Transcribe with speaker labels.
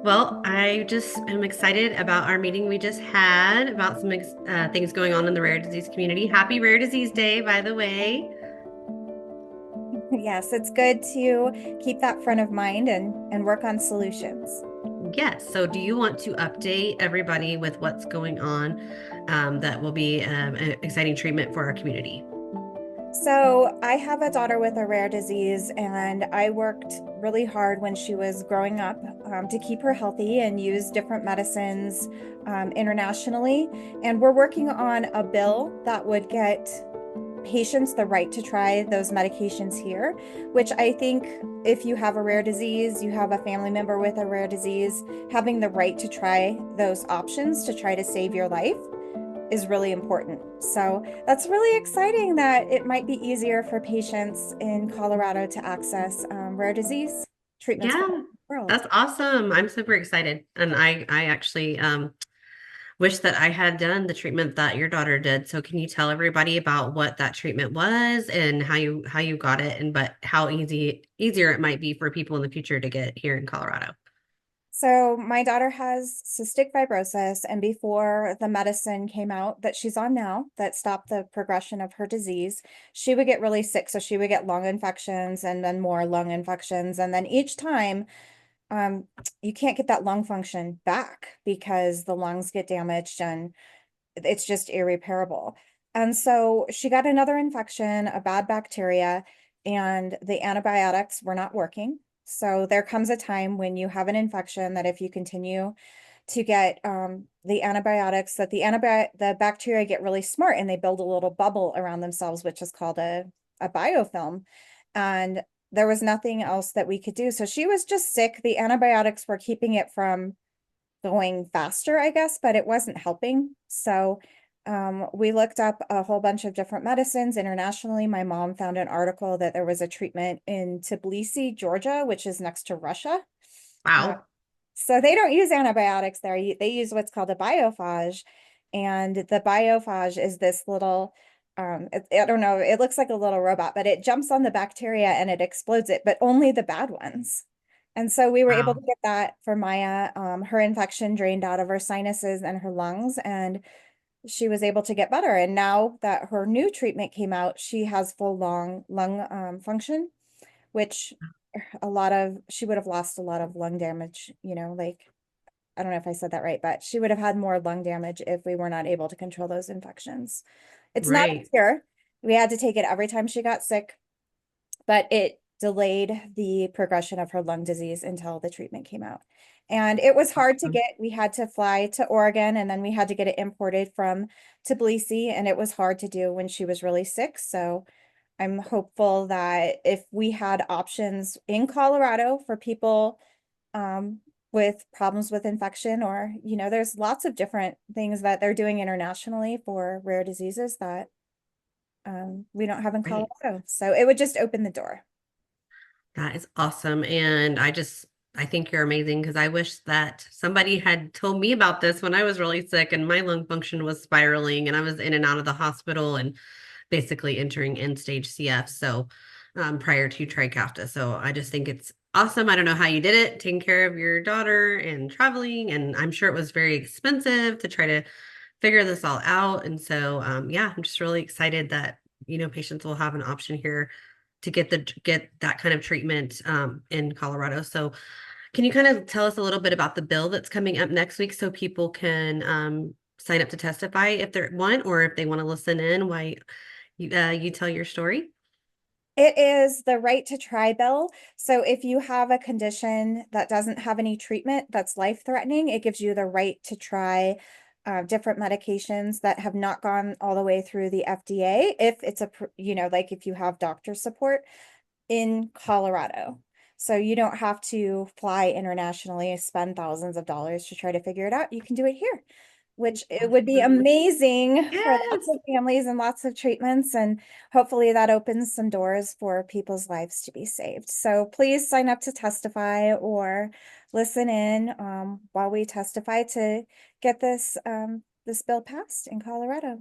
Speaker 1: Well, I just am excited about our meeting we just had about some things going on in the rare disease community. Happy Rare Disease Day, by the way.
Speaker 2: Yes, it's good to keep that front of mind and work on solutions.
Speaker 1: Yes. So, do you want to update everybody with what's going on that will be an exciting treatment for our community?
Speaker 2: So, I have a daughter with a rare disease, and I worked really hard when she was growing up to keep her healthy and use different medicines internationally. And we're working on a bill that would get patients the right to try those medications here, which I think if you have a rare disease, you have a family member with a rare disease, having the right to try those options to try to save your life is really important. So that's really exciting that it might be easier for patients in Colorado to access rare disease treatments from
Speaker 1: Yeah,
Speaker 2: the world.
Speaker 1: that's awesome. I'm super excited. And I actually wish that I had done the treatment that your daughter did. So can you tell everybody about what that treatment was and how you got it and but how easier it might be for people in the future to get here in Colorado?
Speaker 2: So my daughter has cystic fibrosis, and before the medicine came out that she's on now that stopped the progression of her disease, she would get really sick. So she would get lung infections and then more lung infections. And then each time, um, you can't get that lung function back because the lungs get damaged and it's just irreparable. And so she got another infection, a bad bacteria, and the antibiotics were not working. So there comes a time when you have an infection that if you continue to get the antibiotics, that the bacteria get really smart and they build a little bubble around themselves, which is called a biofilm. And there was nothing else that we could do. So she was just sick. The antibiotics were keeping it from going faster, I guess, but it wasn't helping. So we looked up a whole bunch of different medicines internationally. My mom found an article that there was a treatment in Tbilisi, Georgia, which is next to Russia. Uh,
Speaker 1: Wow.
Speaker 2: so they don't use antibiotics there. They use what's called a biophage. And the biophage is this little, I don't know, it looks like a little robot, but it jumps on the bacteria and it explodes it, but only the bad ones. And so we were able to
Speaker 1: Wow.
Speaker 2: get that for Maya. Her infection drained out of her sinuses and her lungs, and she was able to get better. And now that her new treatment came out, she has full lung function, which she would have lost a lot of lung damage, like I don't know if I said that right, but she would have had more lung damage if we were not able to control those infections. It's not a
Speaker 1: Right.
Speaker 2: cure. We had to take it every time she got sick, but it delayed the progression of her lung disease until the treatment came out. And it was hard to
Speaker 1: Awesome.
Speaker 2: get. We had to fly to Oregon and then we had to get it imported from Tbilisi, and it was hard to do when she was really sick. So I'm hopeful that if we had options in Colorado for people with problems with infection, or, there's lots of different things that they're doing internationally for rare diseases that we don't have in
Speaker 1: Right.
Speaker 2: Colorado. So it would just open the door.
Speaker 1: That is awesome. And I think you're amazing because I wish that somebody had told me about this when I was really sick and my lung function was spiraling and I was in and out of the hospital and basically entering end stage CF. So, prior to Trikafta. So I just think it's awesome. I don't know how you did it, taking care of your daughter and traveling. And I'm sure it was very expensive to try to figure this all out. And so, yeah, I'm just really excited that, patients will have an option here to get that kind of treatment in Colorado. So, can you kind of tell us a little bit about the bill that's coming up next week so people can sign up to testify if they want or if they want to listen in while you tell your story?
Speaker 2: It is the right to try bill. So if you have a condition that doesn't have any treatment that's life-threatening, it gives you the right to try different medications that have not gone all the way through the FDA if it's like if you have doctor support in Colorado. So you don't have to fly internationally, spend thousands of dollars to try to figure it out. You can do it here, which it would be
Speaker 1: Awesome.
Speaker 2: amazing for lots
Speaker 1: Yes.
Speaker 2: of families and lots of treatments. And hopefully that opens some doors for people's lives to be saved. So please sign up to testify or listen in while we testify to get this bill passed in Colorado.